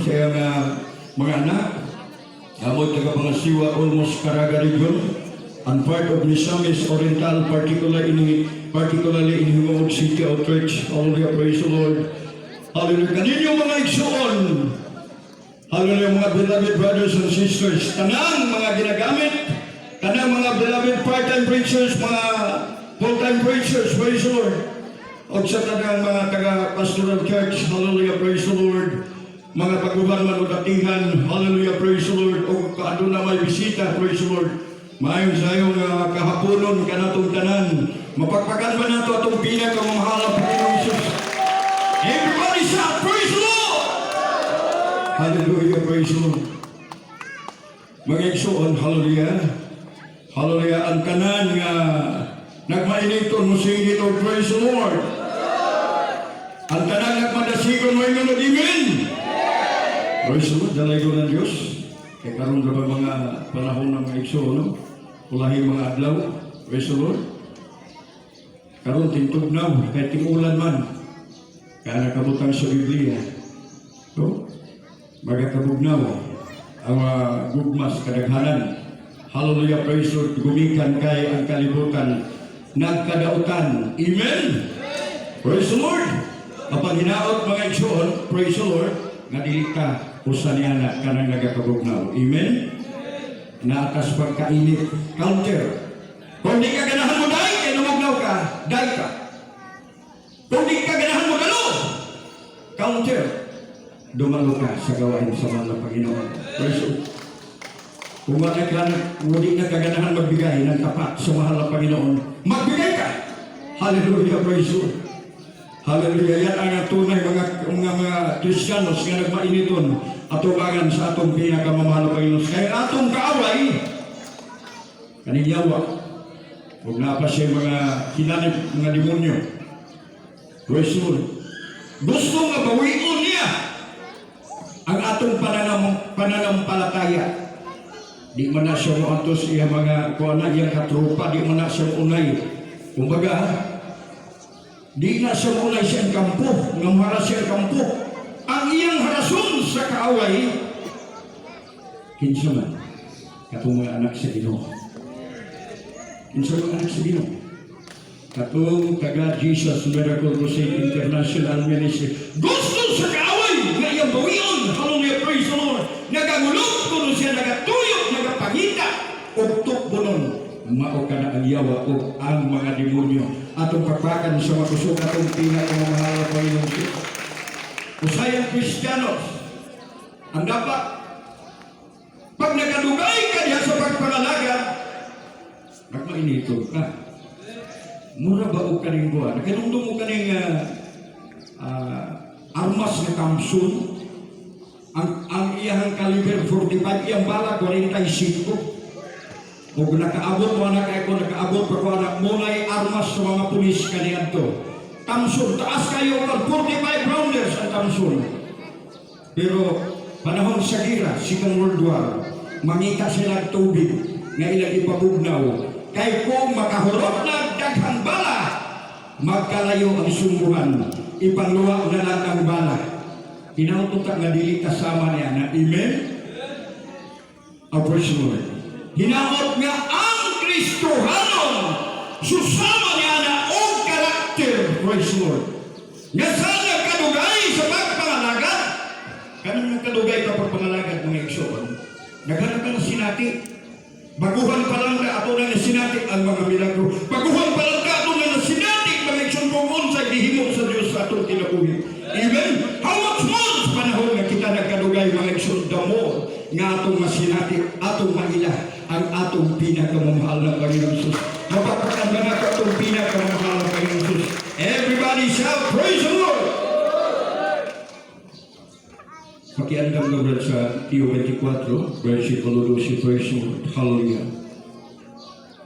sa iyang mga anak. Amot taga-pangasiwa almost Caraga region and part of Misamis Oriental, particularly in Himawag City Outreach. Hallelujah, praise the Lord. Hallelujah. Kaninyo mga igsoon. Hallelujah, mga beloved brothers and sisters. Tanang mga ginagamit. Tanang mga beloved part-time preachers, mga full-time preachers, praise the Lord. O sa tanang mga taga-pastoral church, hallelujah, praise the Lord. Mga paguban man o datingan, hallelujah, praise the Lord. O kaado na may bisita, praise the Lord. Maayong sayong kahaponon kanatong tanan. Mapagpagan ba nato atong pinakamamahalang Panginoong Jesus? Everybody shout, praise the Lord! Hallelujah, praise the Lord. Mga igsoon, hallelujah. Hallelujah, ang kanan nga nagmainiton mo singit o praise the Lord. Ang tanan nagmadasigon mo yung amen. Praise the Lord, dalay ko ng Diyos. Kaya karoon ka ba mga panahon ng mga igsoon, no? Ulahin mga adlaw, praise the Lord. Karoon tintugnaw, kahit tingulan man. Kaya nakabutang sa Biblia. So, magkakabugnaw ang gugmas kadaghanan. Hallelujah, praise the Lord. Gumikan kay ang kalibutan. Nagkadautan. Amen? Praise the Lord. Kapag hinaot mga igsoon, praise the Lord, nga dili ka usan niya na kanang nagakabugnaw. Amen? Naatas pagkainit. Counter. Kung di ka ganahan mo dahi, kaya namugnaw ka, dahi ka. Kung di ka ganahan mo dalo, counter. Dumalo ka sa gawain sa mga Panginoon. Praise the Lord. Kung hindi na kaganahan magbigay ng tapat sa mahal na Panginoon, magbigay ka. Hallelujah, praise the Lord. Hallelujah, yan ang tunay mga Kristiyanos nga nagmainiton atubangan sa atong pinakamamahal na Panginoon. Kaya atong kaaway, kaningyawa, huwag na pa siya mga hinanip, mga demonyo. Praise the Lord. Gusto nga bawion niya ang atong pananampalataya. Di man na siya mo atos iya mga kuana, iyang katropa, di man na siya unay. Kumbaga, di na siya unay siyang kampo, ng haras siyang kampo. Ang iyang harason sa kaaway, kinsa man, katong mga anak sa Ginoo. Kinsa mga anak sa Ginoo. Katong taga Jesus Miracle Crusade International Ministry. Gusto sa kaaway, nga iyang bawion, hallelujah, praise the Lord. Nagangulog kuno siya, nagatuyok, nagapangita, ugtok bunon. Mao ka na ang yawa o ang mga demonyo. Atong pagpakan sa makusog, atong pinakamamahal na Panginoon Diyos. Usayang Kristiyanos, ang dapat, pag nagadugay ka diya sa pagpangalaga, nagmainito ka. Mura ba o kaning buwan? Nakanundong mo kaning armas na Thompson, ang iyang kaliber 45, iyang bala 45. Kung nakaabot mo anak ako, nakaabot pa ko anak mo na armas sa mga pulis kaniyan to. Thompson, taas kayo ng 45 rounders ang Thompson. Pero panahon sa gira, Second World War, mangita sila tubig nga ilang ipabugnaw. Kay kung makahurot na daghang bala, magkalayo ang sumbuhan. Ipangluwa na lang ang bala. Hinaututak nga dili kasama niya na amen? Praise the Lord. Hinaot nga ang Kristohanon susama niya na ang karakter. Praise the Lord. Nga saan nagkadugay sa pagpangalagat? Kanang nagkadugay ka pagpangalagat mga igsoon? Naghanap ka na sinati. Baguhan pa lang na ato na sinati ang mga milagro. Baguhan pa lang ka ato na sinati mga igsoon kung unsay gihimo sa Diyos sa atong tinabuhi. Even how much more sa panahon nga kita nagkadugay mga igsoon damo nga atong masinati, atong maila ang atong pinakamamahal na Panginoon Jesus. Mapapakanda na atong pinakamamahal na Panginoon Jesus. Everybody shout, praise the Lord! Pakiandam na brad sa Mateo 24, versikulo 12, praise the Lord. Hallelujah.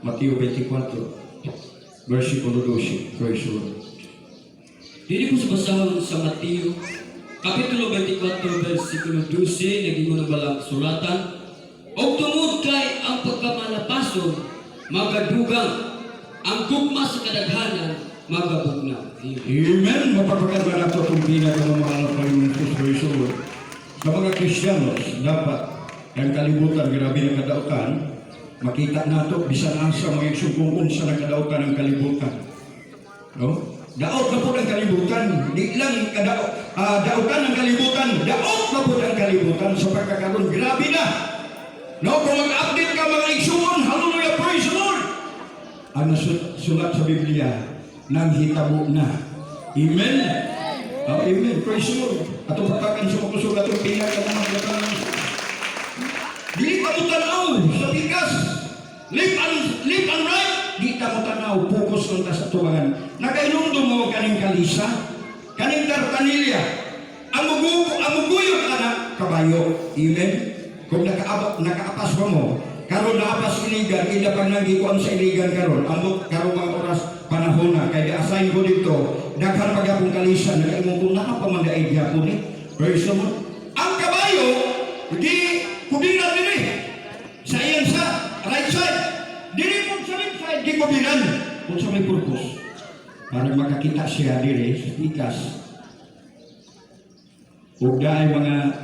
Mateo 24, versikulo 12, praise the Lord. Dili ko sa basahon sa Mateo, Kapitulo 24, versikulo 12, naging mo na balang suratan. O tungod kay ang pagkamalapason, magadugang, ang gugma sa kadaghanan, magabugnaw. Amen. Mapapaganda na ito itong pinakamamahal na Panginoon Jesus. Praise the Lord. Sa mga Kristiyanos, dapat ang kalibutan, grabe ng kadautan, makita nato bisan asa mga sugong sa nakadautan ng kalibutan. No? Daot na po ang kalibutan, di lang dautan ng kalibutan, daot na po ang kalibutan sa pagkakaroon. Grabe na! No, kung mag-update ka mga igsuon, hallelujah, praise the Lord! Ang nasulat sa Biblia, nang hitabo na. Amen? Amen, praise the Lord. Atong patakan sa mga sulat, atong pinag ka naman katang dili ka mo tanaw sa bigas. Left and right, di ka mo tanaw, focus lang ta sa tuwangan. Nakainumdum mo kaning kalisa, kaning tartanilya, ang muguyot ka na, kabayo. Amen? Kung nakaapas pa mo, karon naapas iligan, ila pang nagikuan sa iligan karon, amot karon mga oras panahon na, kaya assign ko dito, daghan pag-apong kalisa, nakaimong kung nakapamandaig yapon eh. Praise the Lord. Ang kabayo, di kubiran din eh. Sa iyan sa right side, dili po sa left side, di kubiran. Kung sa may purpose, para makakita siya diri sa ikas. Ug daay mga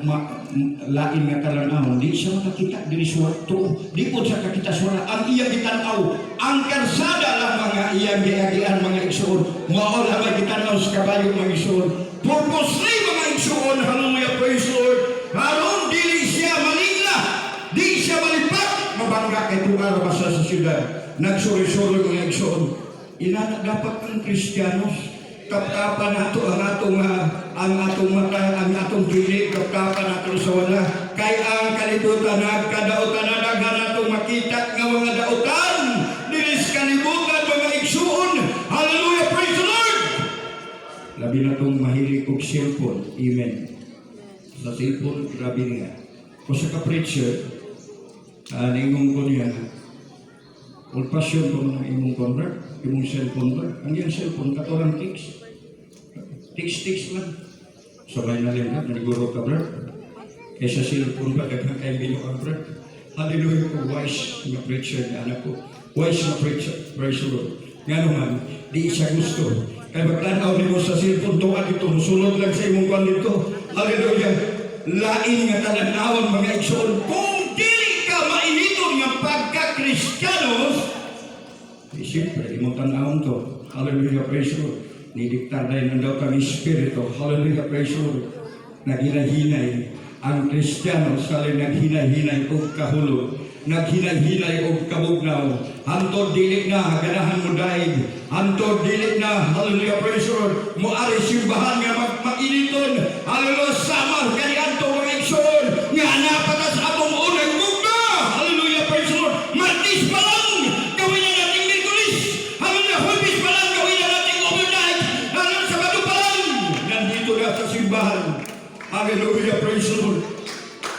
lain nga talan-ahon, di siya makakita diri sa warto. Di po siya kakita sa wala. Ang iyang gitanaw, ang karsada lang mga iyang giagian mga igsoon. Mao lang ang gitanaw sa kabayo mga igsoon. Purposely mga igsoon, hallelujah, praise the Lord. Haron dili siya maningla, di siya malipat, mabangga kay tuwa basa sa syudad. Nagsuri-suri mga igsoon. Inana dapat ang Kristiyanos. Kapkapan nato ang atong mata, ang atong gilig, kapkapan nato sa wala. Kay ang kalibutan, nagkadautan na daghan natong makita nga mga dautan. Dinis kalibutan, mga igsuon. Hallelujah, praise the Lord! Labi na itong mahilig og cellphone. Amen. Sa cellphone, grabe nga. Kung sa ka-preacher, ningong ko niya, old passion ko ng imong convert, imong cellphone ba? Ang yung cellphone, katorang text. Text lang. Sabay na rin ka, naniguro ka, bro. Kaya sa cellphone ba, daghang kayo binyo ka, bro. Hallelujah ko, wise na preacher na anak ko. Wise na preacher, praise the Lord. Nga naman, di siya gusto. Kaya magtanaw din mo sa cellphone, tuwa dito, musunod lang sa imong kwan dito. Hallelujah. Lain nga talanawang mga igsoon. Kung dili ka mainiton nga pagka-Kristiyanos, siyempre, imong tanawang to. Hallelujah, praise the Lord. Nidiktar na yun daw kami Espiritu. Hallelujah, praise the Lord. Naghinahinay ang Kristiyano sali naghinahinay o kahulog. Naghinahinay o kabugnaw. Hantod dilik na, ganahan mo daig. Hantod dilik na, hallelujah, praise the Lord. Muari simbahan nga mag-initon. Hallelujah, samar, kanihan to mga igsoon. Nga napatas atong unang bugna. Hallelujah, praise the Lord. Martis pa lang, gawin na natin Merkulis. Hallelujah, Hulbis pa lang, gawin na natin overnight. Hallelujah, Sabado pa lang. Nandito na sa simbahan. Hallelujah, praise the Lord.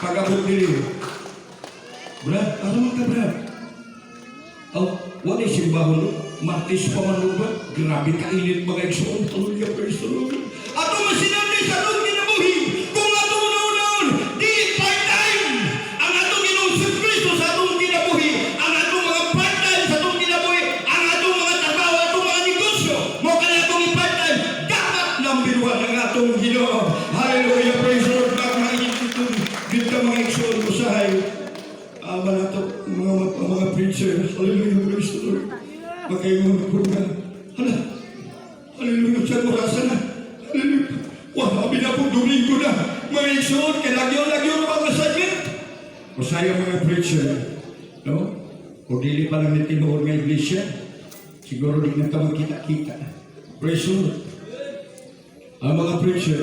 Pag-abot nila. Brad, ano man ka, Brad? Wala simbahon, Martis pa man ba? Grabe kainit mga igsoon. Hallelujah, praise the Lord. Ato masinabi sa atong kinabuhi, kung ato unaon, di part-time. Ang atong Ginoong Kristo sa atong kinabuhi, ang atong mga part-time sa atong kinabuhi, ang atong mga trabaho, atong mga negosyo, mo ka na atong part-time, dapat nambiruan ng atong Ginoo. Hallelujah, praise the Lord. Bakit mainit ito, dito mga igsoon, usahay. Mga preacher, hallelujah, praise the Lord. Magkayo mga purga. Hallelujah, saan mo rasa na? Hallelujah. Wah, na po, Domingo na. Mga igsoon, kaya lagyo na mga sajit. O sayo mga preacher, no? O dili pa lang nitinuod ng iglesia, siguro di na ka magkita-kita. Praise the Lord. Ang mga preacher,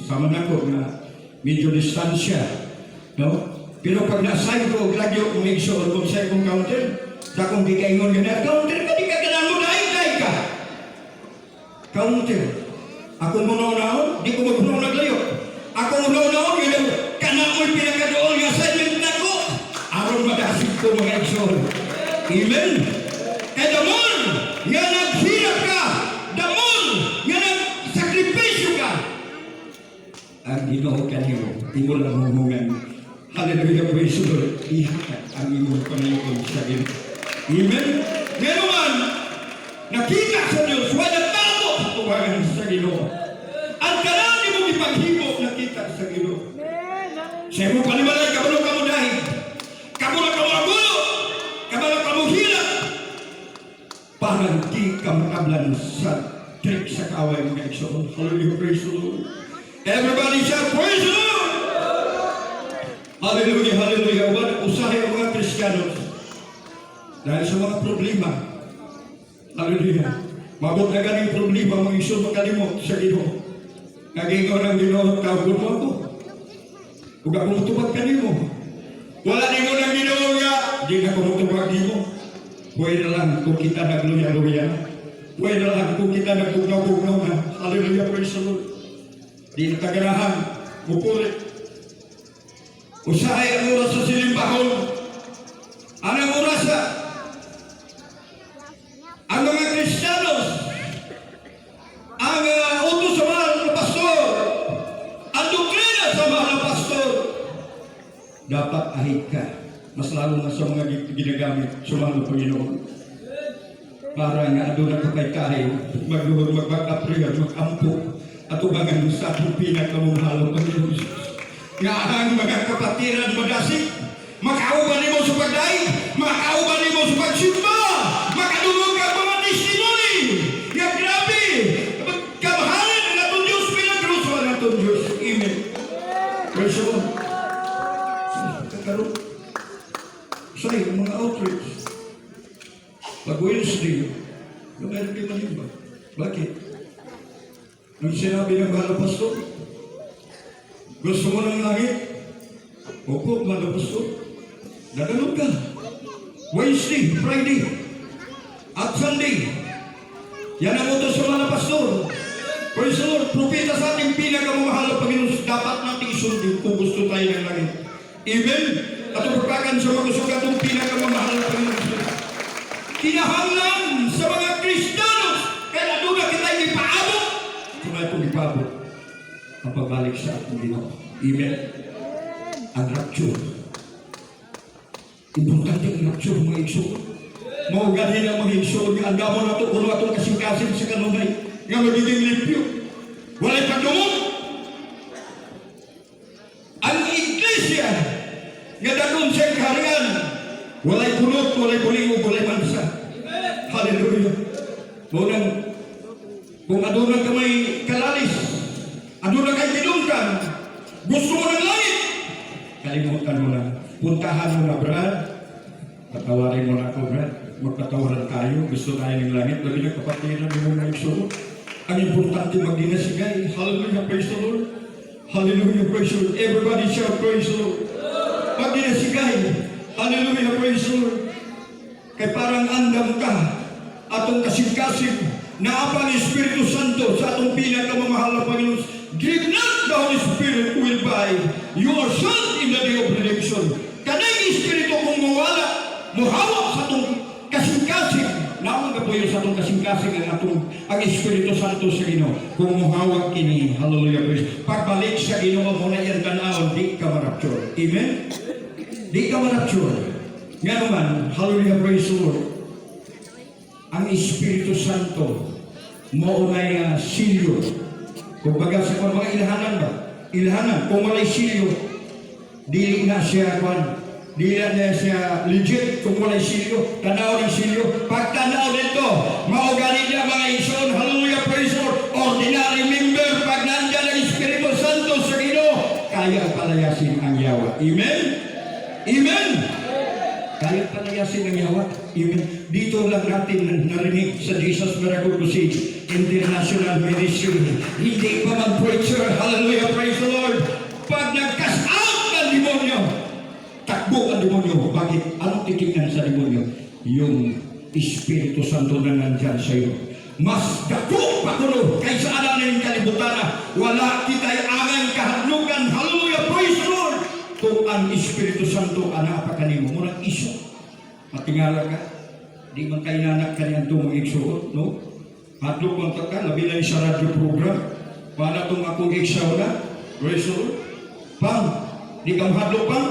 sama na ko na medyo distansya, no? Pero pag na-assign ko, lagyo kong igsoon kung sa'yo kong counter, sa kong di kaingon yun, counter ka, di ka ganaan mo, daig ka. Counter. Ako muna-unaon, di ko magpuno naglayo. Ako muna-unaon, yun, kanamoy pinagadoon yung assignment na ko. Aron madasig ko mga igsoon. Amen. Kaya damon, nga naghirap ka, damon, nga nagsakripisyo ka. Ang Ginoo kanimo, imo lang humungan. Hallelujah, praise the Lord. Ihakat ang imong Panginoon sa Ginoo. Amen? Ngayon, nakita sa Diyos, wala tao sa tuwangan sa Ginoo. Ang karami mong ipaghimo, nakita sa Ginoo. Sa mo panimalay, kabalo ka mo dahil. Kabalo ka mo agulo. Kabalo ka mo hila. Parang di ka makablan sa trick sa kaaway mga igsoon. Hallelujah, praise the Lord. Everybody shout, praise the Lord! Hallelujah, hallelujah. Usahay ang mga Kristiyano dahil sa mga problema. Hallelujah. Mabot na ganing problema, mga iso makalimot sa Ginoo. Nagingaw ng Ginoo, tawag mo ako. Huwag akong tubag ka nimo. Wala nimo ng Ginoo nga. Di na akong tubag nimo. Pwede lang kung kita nagluya-luya. Pwede lang kung kita nagpugnaw-pugnaw na. Hallelujah, praise the Lord. Di na kaganahan. Mupulit. Usahay ang oras sa silimbahon. Anong oras sa? Ang mga Kristiyanos, ang utos sa mahal na pastor, ang doktrina sa mahal na pastor, dapat ahid ka. Mas lalo na sa mga ginagamit sa mga Panginoon. Para nga doon na kapay tayo, magluhod, mag-prayer, mag-ampo, at ubangan sa atong pinakamumahal ng Panginoon Jesus. Nga ang mga kapatiran madasig, makauban mo sa pagday, makauban mo sa pagsimba, makadulog ang mga testimony. Nga grabe, kamahalan ng atong Diyos, pinagrusuan ng atong Diyos. Amen. Praise the Lord. Kakaroon. Sa'yo, mga outreach. Pag Wednesday, meron kayo manimba. Bakit? Ang sinabi ng mahal na pastor, gusto mo ng langit? Opo, mahal na pastor. Dadalog ka. Wednesday, Friday, at Sunday. Yan ang utos sa mahal na pastor. Praise the Lord, propeta sa ating pinakamamahal na Panginoon, dapat natin isundin kung gusto tayo ng langit. Amen? At pagpakan sa mga sugat ng pinakamamahal na Panginoon. Kinahanglan sa mga Kristiyanos, kaya doon na kita ipaabot. Kung itong ipaabot, ang pagbalik sa ating Ginoo. Amen? Ang rapture. Importante ang rapture, mga igsoon. Maugahin ang mga igsoon. Ang gamo na ito, kung itong kasing-kasing sa kanunay, nga magiging limpyo. Walay pagdumog. Ang iglesia, nga dagon sa kaharingan, walay punot, walay buling, walay mansa. Hallelujah. Kung adunang ka may kalalis, adunang kay tinungkan, gusto mo ng langit, kalimutan mo na. Puntahan mo na, Brad. Patawarin mo na ako, Brad. Magpatawaran tayo. Gusto tayo ng langit. Labi na kapatiran mo mga iso. Ang importante magdinasigay. Hallelujah, praise the Lord. Hallelujah, praise the Lord. Everybody shout, praise the Lord. Magdinasigay. Hallelujah, praise the Lord. Kay parang andam ka, atong kasing-kasing, na ang Espiritu Santo sa atong pinakamamahal na Panginoon. Give not the Holy Spirit will buy your son in the day of redemption. Kanay Espiritu kung mawala, muhawak sa atong kasing-kasing. Naman ka po yun sa atong kasing-kasing ang Espiritu Santo sa Ginoo. Kung muhawak kini, hallelujah, praise. Pagbalik sa Ginoo mo na yan kanahon, di ka marapture. Amen? Di ka marapture. Nga naman, hallelujah, praise the Lord. Ang Espiritu Santo maunay silyo. Kung baga sa mga ilahanan ba? Ilahanan, kung walay silyo, di na siya di na siya legit kung walay silyo. Tanaw ng silyo. Pag tanaw nito, maugali niya mga ison, hallelujah, praise the Lord. Ordinary member, pag nandyan ang Espiritu Santo sa Ginoo, kaya palayasin ang yawa. Amen? Amen? Kaya palayasin ang yawa. Amen. Dito lang natin narinig sa Jesus Miracle Crusade International Ministry. Hindi pa mag-preacher. Hallelujah, praise the Lord. Pag nag-cast out ng demonyo, takbo ang demonyo. Bakit? Anong titignan sa demonyo? Yung Espiritu Santo na nandyan sa iyo. Mas dako pa kuno kaysa alam na yung kalibutan na wala kita'y angang kahadlugan. Hallelujah, praise the Lord. Kung ang Espiritu Santo anak pa kanimo, murang iso. Matingala ka, di man kayo nanak ka niyang tumang igsuot, no? Hadlok man ka, labi na sa radio program, para itong akong igsaw na, praise the Lord. Pang, di ka mahadlok pang?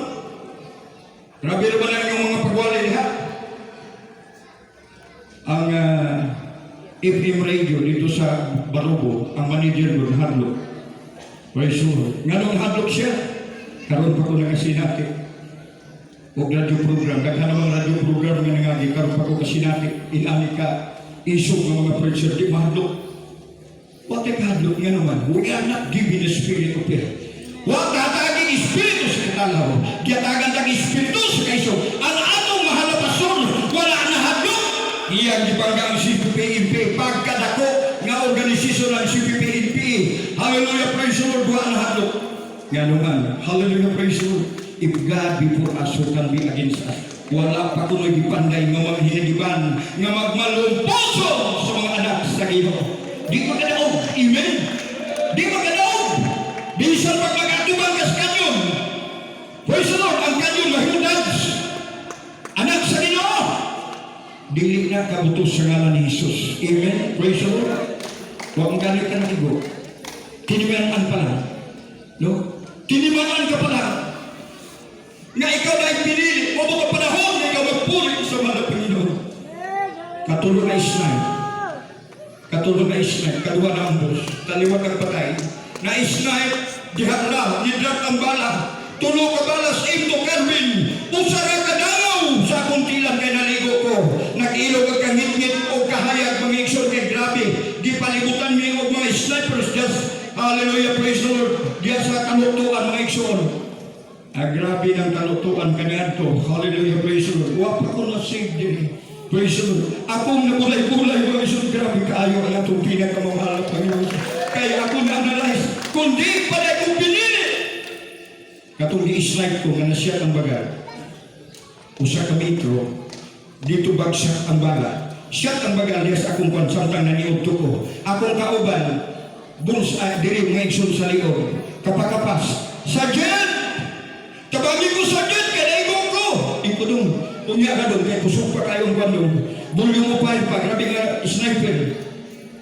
Grabe naman lang yung mga pagwali niya. Ang FM radio dito sa Barubo, ang manager mo, hadlok. Praise the Lord. Nga nung hadlok siya, Karon pa ko nakasinati. O radio program, daghan namang radio program nga nangagi, karon pa ko kasinati. Inani ka, isog ng mga preacher, di mahadlok. What a hadlok nga naman, we are not given the spirit of fear. What tatagin espiritu sa katalaw, kiyatagan tag espiritu sa kaisog. Ang atong mahal na pastor, wala na hadlok. Iyang gipangga ang CPPNP, pagkadako nga organisasyon ng CPPNP. Hallelujah, praise the Lord, wala na hadlok. Nga naman, hallelujah, praise the Lord. If God before us, who can be against us? Wala pa kuno'y gipanday nga mga hinagiban, nga magmalumposo sa mga anak sa Ginoo. Di magkadaog, amen? Di magkadaog. Bisan pag magkatubang kas kanyon. Praise the Lord, ang kanyon mahimutag. Anak sa Ginoo. Dili na kabutos sa ngalan ni Jesus. Amen? Praise the Lord. Huwag galit ka na tigo. Tinimanaan pa lang. No? Tinimanaan ka pa lang. Nga ikaw na ipinili, o mga panahon na ikaw magpuri sa mga Panginoon. Katulong na Ismail. Katulong na Ismail, kaduwa na ambos, taliwag ang patay. Na Ismail, dihatla, nidrat ang bala, tulog ka bala sa Imto Carmen, usara ka dalaw sa akong tilang kay naligo ko. Nag-ilog ang kahit-ngit o kahayag, mga iksyon kay grabe. Di palibutan niyo og mga snipers, just, hallelujah, praise the Lord, diya sa kanutuan, mga iksyon. Grabe ng kalutuan kanyanto. Hallelujah, praise the Lord. Wapa ko na-save din. Praise the Lord. Akong nabulay-bulay, praise the Lord. Grabe kaayo ang atong pinakamamahal at Panginoon. Kaya ako na-analyze, kundi pala akong pinili. Katong di-slide ko nga nasiyat ang bagal. Usa ka metro, dito bagsak ang bala. Siyat ang bagal niya sa akong konsantang na niugto ko. Akong kauban, diri mga iksyon sa liog. Kapakapas. Sergeant! Tabagin ko sa dyan, kanaigong ko. Iko dong, unya ka dong, kaya kusok pa kayong bandong. Bulyong mo pa, grabe nga sniper.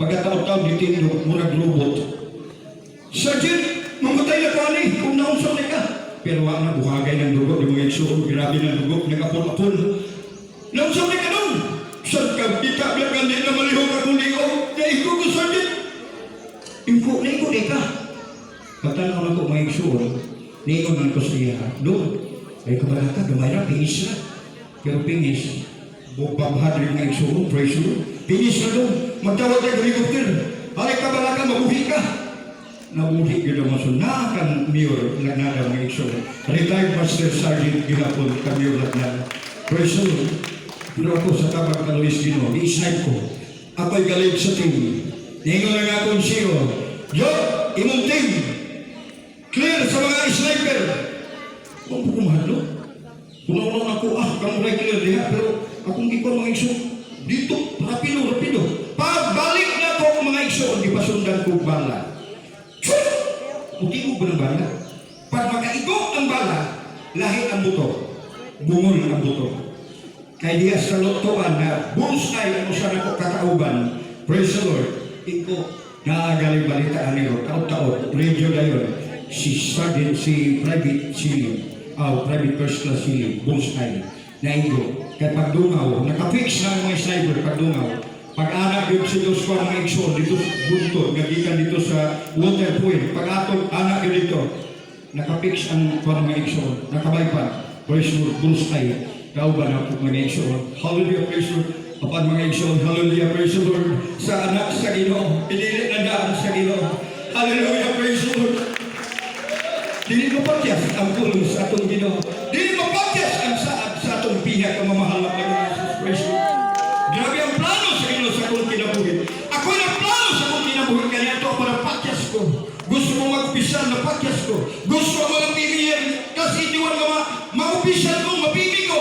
Pagkataon-taon, ditindo, murag robot. Sergeant, mamatay na ka ni, kung naunsan na ka. Pero wala na, buhagay ng dugo, di mga ikso, grabe ng dugo, nakapul-apul. Naunsan na ka dong. Saan ka, itabla ka, di na malihog akong liyo. Naiko ko, Sergeant. Naiko na ka. Katanaw na ko, mga ikso, niyon ang ko siya, doon. Ay kabalaka, gamay na, pingis na. Pero pingis, bukbabhad rin nga iksuro, praise Lord. Pingis na doon, magtawag tayo helicopter. Ay kabalaka, mabuhi ka. Nabuhi ka daw maso, nakang mayor, lagnada mga iksuro. Retired Master Sergeant Ginapon, ka-mayor lagnada. Praise Lord. Pero ako sa tabag na Luis Gino, i-snipe ko. Ako'y galit sa team. Niyon na nga kong siyo. Yo, imong team. Clear sa mga sniper. Huwag po kumahalo. Punaw-unaw ako, kamuray clear diha. Pero akong ikaw mga iso, dito, rapido. Pagbalik na ko mga iso, di pa sundan ko bala. Puti mo ba ng bala? Pag makaigo ang bala, lahit ang buto. Bungol ang buto. Kaya diya sa lotoan na bullseye ang usan ako kakauban. Praise the Lord. Iko, nakagaling balitaan niyo, taot-taot, radio na yun. Si Sergeant, si Private Silly, Private First Class Silly, bullseye, naigo. Kaya pagdungaw, nakafix na mga sniper pagdungaw. Pag-anak yun si Dos Juan mga iksyon, dito bunto, nagikan dito sa water point. Pag-atong anak yun dito, nakafix ang Juan mga iksyon, nakabaypan, praise Lord, bullseye, kauban ako mga iksyon. Hallelujah, praise Lord. Apan mga iksyon, hallelujah, praise the Lord. Sa anak sa Ginoo, pinilit na daan sa Ginoo. Hallelujah, praise the Lord. Dili mo patyas ang pulo sa atong Ginoo. Dili mo patyas ang saad sa atong pinakamamahal na Panginoon Kristo. Grabe ang plano sa Ginoo sa atong kinabuhi. Ako ang plano sa atong kinabuhi, kaya ito ako na patyas ko. Gusto mo mag-upisan na patyas ko. Gusto mo lang pimiyan, kasi itiwan ka ma-upisan ko, mapimi ko.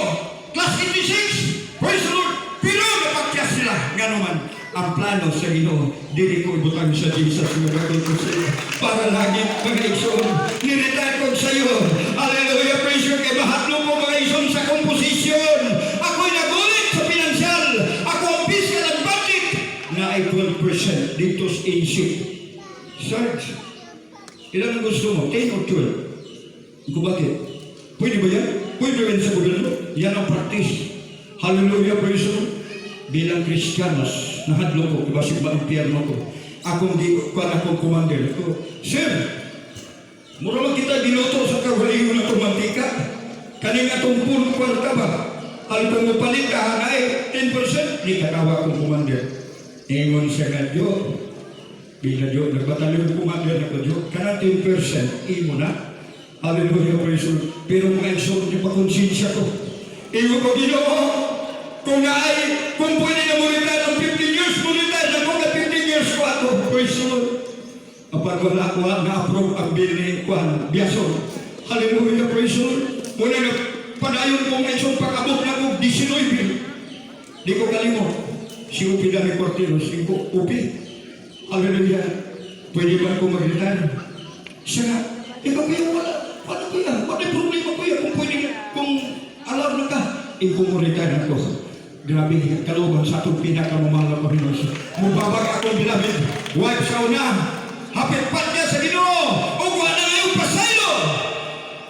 Class 86, praise the Lord. Pero napatyas sila, gano'n ang plano sa Ginoo. Dili ko ibutang sa Jesus na gagawin ko sa iyo. Para lagi mga iksyon, niretire ko sa iyo. Hallelujah, praise you. Kaya mahatlo po mga iksyon sa komposisyon. Ako'y nagulit sa pinansyal. Ako ang fiscal and budget na ay 12% dito sa inship. Search. Ilan ang gusto mo? 10 or 12? Kung bakit? Pwede ba yan? Pwede ba yan sa gobyerno? Yan ang practice. Hallelujah, praise you. Bilang Kristiyanos, nahadlo ko, ibasig ba ang pierno ko. Akong di ko, akong commander ko, Sir, Mura man kita diluto sa kawalingon na tumantika. Kaning atong puno kwarta ba? Alpang mo palit ka hanay, 10%, di katawa kong kumandir. Ingon siya nga, Diyo. Bila Diyo, nagbatalyon kumandir na ko, Diyo. Kanang 10%, imo na. Hallelujah, praise the Lord. Pero mga iso, di pa konsensya ko. Ingon ko, Ginoo, kung pwede na mo rin ng 15 years, mo rin na kung 15 years ko ato, praise the Lord. Kapag wala ko na-approve ang bill ni Juan Biason. Hallelujah, praise the Lord. Muna na padayon ko nga isang pag-abot na ko 19. Di ko kalimot. Si Upi Dami Corteros, si Upi. Hallelujah. Pwede ba ko mag-retire? Siya nga, ikaw kuya, wala. Paano kuya? Wala yung problema kuya kung pwede kung alam na ka. Ikaw mo retire na ko. Grabe, kaluban sa itong pinakamamahal na Panginoon. Mubabag akong binabit. Wife sa una. Hapit pat niya sa Ginoo. O wala na ngayong pasaylo.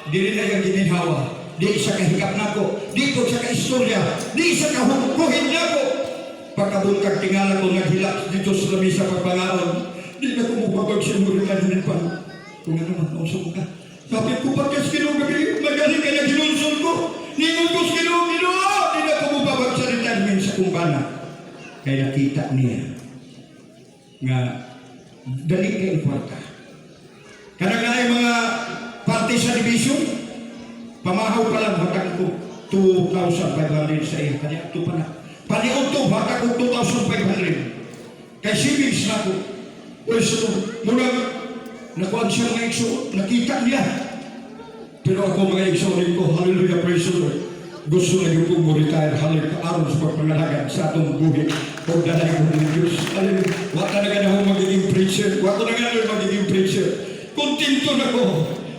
Dili na yung gininhawa. Di isa kahigap na ko. Di ko siya ka-istorya. Di isa kahukuhin na ko. Pagkabungkag tingala ko naghilap dito sa lamisa pagpangaon. Di na ko mubabag siya mo rin kanin pa. Kung ano man, nausap ka. Hapit ko pat niya sa Ginoo gabi. Magaling kaya ginunsol ko. Ningon ko sa Ginoo. Di na ko mubabag sa retirement sa kumbana. Kaya nakita niya nga dali kayong kwarta. Karang nga yung mga parte sa division, pamahaw pa lang, hatag ko 2,500 sa iya. Kanya ito pa na. Paniod to, hatag ko 2,500. Kay savings na ko. Pwes ito, muna nakuha siya mga ikso, nakita niya. Pero ako mga ikso rin ko, hallelujah, praise the Lord. Gusto na yung kong mo-retire, hallelujah, aron sa pagpangalagan sa atong buhay. Huwag na lang ng Diyos. Hallelujah. Huwag na nga na ako magiging preacher. Huwag na nga na magiging preacher. Kontento na ko.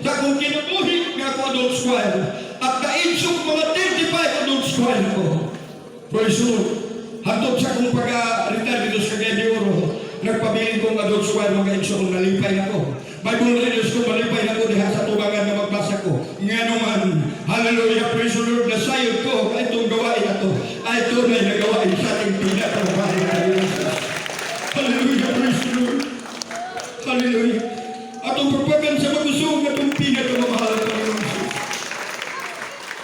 Sa kong kinabuhi nga ako adult squire. At na-insok mga 35 adult squire ko. Praise the Lord. Hatod sa kong pag-retire dito sa Cagayan de Oro. Nagpabiling kong adult squire mga insok kong nalipay na ko. Bible readers ko malipay na ko diha sa tubangan na magbasa ko. Nga naman, hallelujah, praise the Lord, nasayod ko, itong gawain na to, ay tunay na gawain sa ating pinakabahay na Jesus. Hallelujah, praise the Lord. Hallelujah. Atong pagpagan sa magusong atong pinakamamahal na Jesus.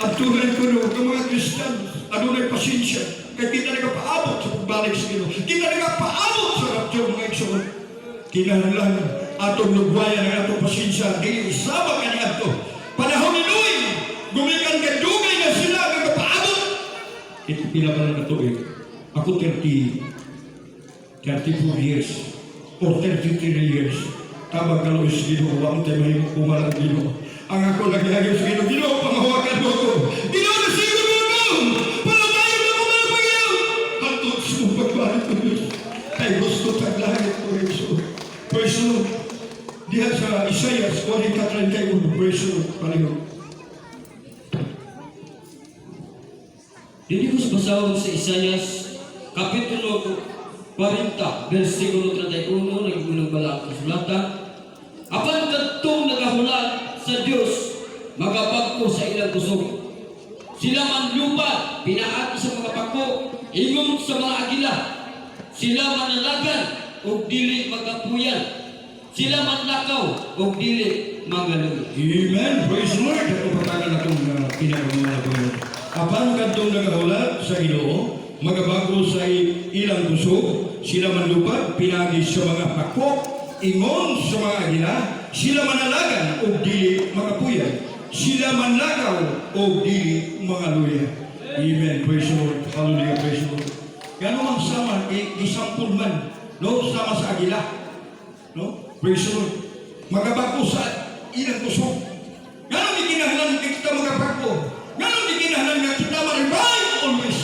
At tunay ko no, ng mga Kristiyan, ano na'y pasensya, kaya kita nagpaabot sa pagbalik sa Ginoo. Kita nagpaabot sa rapture mga igsoon. Kinahanglan atong lugwayan ng atong pasensya, dili isama ka niya ito. Panahon ni Noy, gumikan ka dugay na sila nagpaabot. Ito pinabalan na ito eh. Ako 34 years or 33 years. Tabang kalo is Ginoo, wang tayo mahimok pumalang Ginoo. Ang ako naglagay sa Ginoo, Ginoo, panghawakan mo ko. Ginoo, nasigo mo ko! Palagayin mo ko mga Panginoon! Hatod sa mong pagbalik ko Diyos. Ay gusto taglahit ko Diyos. Praise the Lord. Diha sa Isaiah 40:31, praise the Lord. Palihog. Dili ko sa basahon sa Isaias, Kapitulo 40, versikulo 31, nagpunong balak sa sulatan. Apan kadtong nagahulat sa Dios, magapagko sa ilang kusog. Sila man lupa, pinaagi sa mga pako, ingon sa mga agila. Sila manalagan, o dili magapuyan. Sila manlakaw, o dili magaluwi. Amen. Praise the Lord. Ito patagan na itong pinakamamahal ko. Apan kadtong nagahulat sa Ginoo, magabago sa ilang kusog, sila man lupa, pinagi sa mga pako, ingon sa mga agila, sila manalagan o dili magapuyan, sila manlakaw o dili magaluya. Amen. Praise the Lord. Hallelujah. Praise the Lord. Gano'n ang sama, isampul man, no? Sama sa agila. No? Praise the Lord. Magabago sa ilang kusog. Gano'n di kinahanglan kita magabago. Gano'n di kinahanglan nga kita ma-revive always.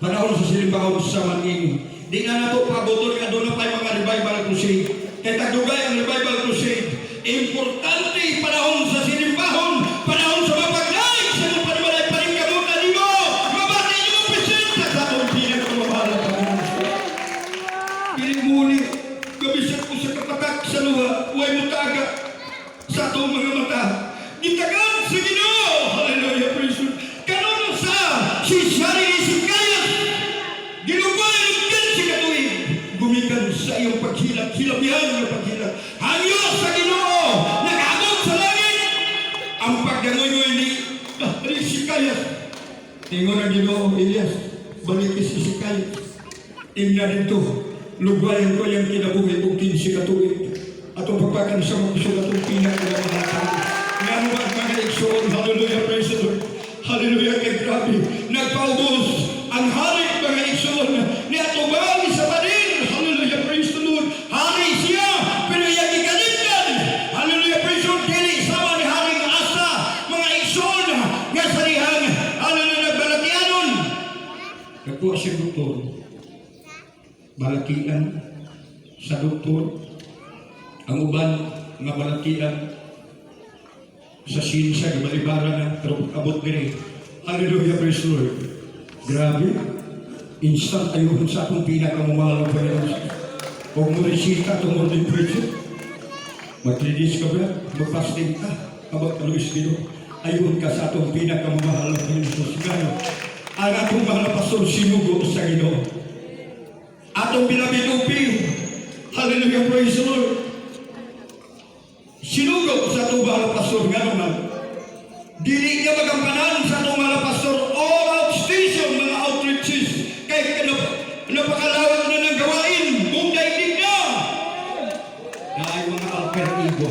Panahon sa silimbahon sa manini. Di na nato pabutol nga doon na pa mga revival crusade. Kaya tagdugay ang revival crusade. Importante panahon sa silimbahon, panahon sa mapag-like, sa mga panimalay pa rin kamo na limo. Mabati nyo presenta sa itong pinakamamahal na Panginoon. Pilimuli, kabisat ko sa kapatak sa luha, huwag mo taga sa itong mga mata. Gitagan sa Ginoo. Hallelujah, praise the Lord. Kanon sa si Shari Isikayas. Ginubayan ng gansi katuig. Gumikan sa iyong paghilap, hilapihan ng paghilap. Hangyo sa Ginoo. Nag pagdangoy-ngoy ni Sikayas. Tingon ang Ginoo, Elias, balik si Sikayas. Tingnan dito, lugwayan ko yung kinabuhi kung 15 katuig. At ang pagpakan sa mga gusto na itong pinakalamahatan. Nga mo ang mga ekson, hallelujah, praise the Lord. Hallelujah, kay grabe. Nagpaubos ang hari mga ekson ni atubang sa panin. Hallelujah, praise the Lord. Hari siya, pero yung ikalimdan. Hallelujah, praise the Lord. Dili sama ni haring asa, mga ekson, nga sarihang, hallelujah, nagbalatianon. Nagkuha si doktor. Balakian sa doktor. Ang uban, mga balakian sa sinsya, gabalibaran na, pero abot din eh. Hallelujah, praise the Lord. Grabe. Instant ayuhan sa akong pinakamamahal ng Panginoon. Huwag mo resita itong morning preacher. Mag-3 ka ba? Mag-fasting ka. Abot ka, Luis Dino. Ayuhan ka sa itong pinakamamahal ng Panginoon. Gano? Ang atong mahal na pastor sinugo sa Ginoo. Atong binabitupi. Hallelujah, praise the Lord. Sinugo sa itong mahal na pastor. Gano man? Dili niya magampanan sa itong mahal na pastor. All out station, mga outreaches. Kaya napakalawag na ng gawain. Buong daigdig na. Na ay mga alter ego.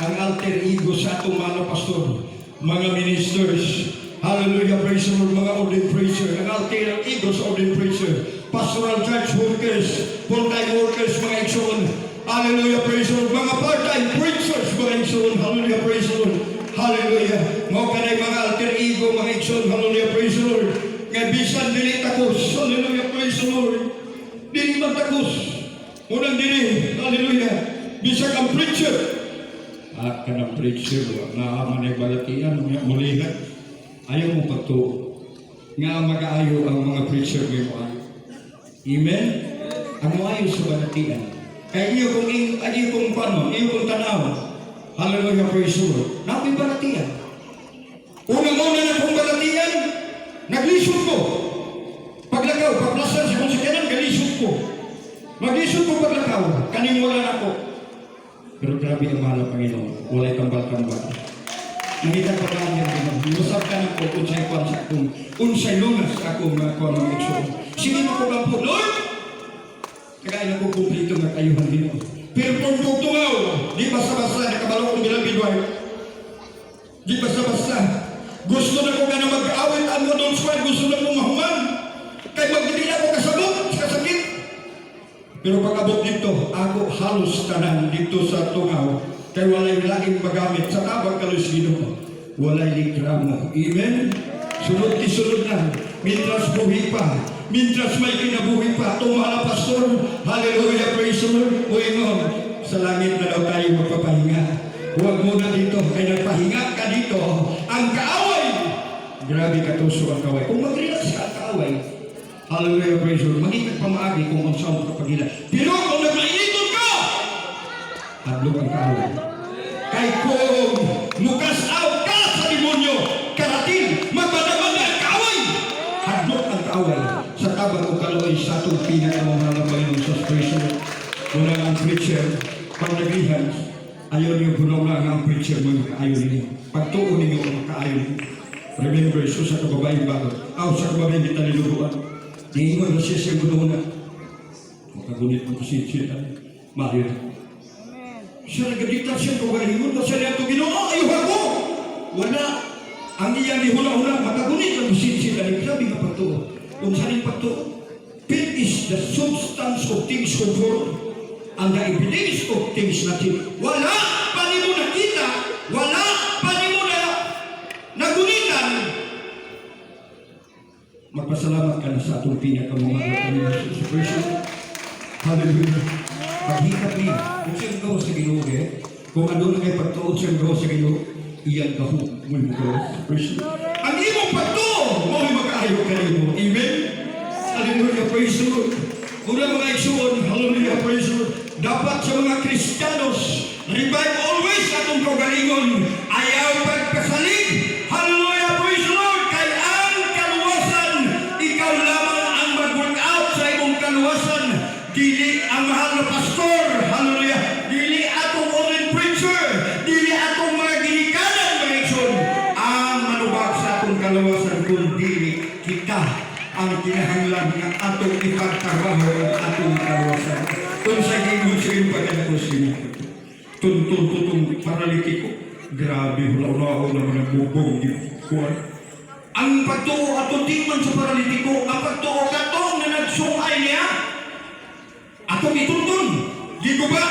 Ang alter ego sa itong mahal na pastor. Mga ministers. Hallelujah, praise the Lord, mga ordained preacher. Ang alter ego sa ordained preacher. Pastoral church workers. Full-time workers, mga ekson. Hallelujah, praise the Lord. Mga part-time preachers, mga ekson. Hallelujah, praise the Lord. Hallelujah. Mga kanay mga alter ego, mga ekson. Hallelujah, praise the Lord. Nga bisan dili takos. Hallelujah, praise the Lord. Dili man takos. Unang dili. Hallelujah. Bisan ang preacher. At kanang preacher, naaman ay balatian, mulihan. Ayaw mo pagtuo. Nga mag-aayo ang mga preacher ngayon mo ayo. Amen? Ang mo ayo sa balatian. Kaya iyo kong paano, iyo kong tanaw. Hallelujah, praise the Lord. Napin balatian. Unang-una na kong balatian, naglisod ko. Paglakaw, paglasan sa kong sakyanan, galisod ko. Maglisod ko paglakaw, kanimulan ako. Pero grabe ang mahal ng Panginoon. Walay kambal-kambal. Nakita ko lang yan, Ginoo. Usap ka na ko, unsay kwan sa akong, unsay lunas sa akong mga kwan ng ekson. Sige mo ko lang po, Lord! Kaya na ko kumplito ng kayuhan, Ginoo. Pero kung tugtungaw, di basta-basta, nakabalo kong bilang bidway. Di basta-basta. Gusto na ko ka na mag-awit ang mo doon squad, gusto na kong mahuman. Kaya magdili na ko kasabot, kasakit. Pero pag-abot dito, ako halos tanan dito sa tungaw. Kaya walay laging magamit sa tabang kalos Ginoo. Walay likramo. Amen? Sunod-tisunod na. Mintras buhi pa. Mintras may kinabuhi pa. Tumala pastor. Hallelujah. Praise the Lord. O ingon, sa langit na daw tayo magpapahinga. Huwag muna dito. Kaya nagpahinga ka dito. Ang kaaway. Grabe katuso ang kaaway. Kung mag-relax ka ang kaaway, hallelujah. Praise the Lord. Mag-ingat pamaagi kung ang saan kapagila. Pero kung nagmainiton ka, hadlok ang kaaway. Kay kung mukas out ka sa demonyo, karating, magmadaman na ang kaaway. Hadlok ang kaaway. Sa tabang o kalaway sa itong pinakamahal na Panginoon sa spiritual. Muna ang preacher, pag naglihan, ayaw niyo puno lang ang preacher mo yung kaayaw niyo. Pagtuon niyo ang makaayaw niyo. Remember, so sa kababaeng bago, sa kababaeng kita niluruan. Niingon na siya siya muna. Makagunit mo kasi siya. Mario. Siya nagagita siya kung galingon na siya niya ito Ginoo. Ayuhan mo! Wala. Ang iyang hula-hula, makagunit ang siya. Grabe nga pagtuo. Kung saan yung pagtuo? Faith is the substance of things hoped for and the evidence of things not seen. Wala pa ni mo nakita, wala pa ni mo na nagunitan. Magpasalamat ka na sa atong pinakamamahal na Panginoon sa Kristo. Hallelujah. Paghikap niya, kung siyang gawa sa Ginoo, kung ano na kayo pagtuon siyang gawa sa Ginoo, iyang gaho mo yung gawa sa Kristo. Ang imong pagtuon, mo yung mag-aayo ka rin mo. Amen? Hallelujah, praise the Lord. Muna mga iksuon, hallelujah, praise the Lord. Dapat sa mga Kristiyanos, revive always atong kagalingon. Ayaw pagkasalig. Hallelujah, praise the Lord. Kaya ang kaluwasan, ikaw lamang ang mag-work out sa imong kaluwasan. Dili ang mahal na pastor. Hallelujah. Dili atong ordained preacher. Dili atong mga ginikanan, mga iksuon. kalawasan kundi kita ang kinahanglan ng atong ipagtrabaho ang atong kalawasan. Kung sa gimon sa iyong pagkakakusin, tuntun-tutong paralitiko, grabe, hula-ulaw naman ang bubong kuwan. Ang pagtuo ato di man sa paralitiko, ang pagtuo katong na nagsungay niya, atong ituntun, di ko ba?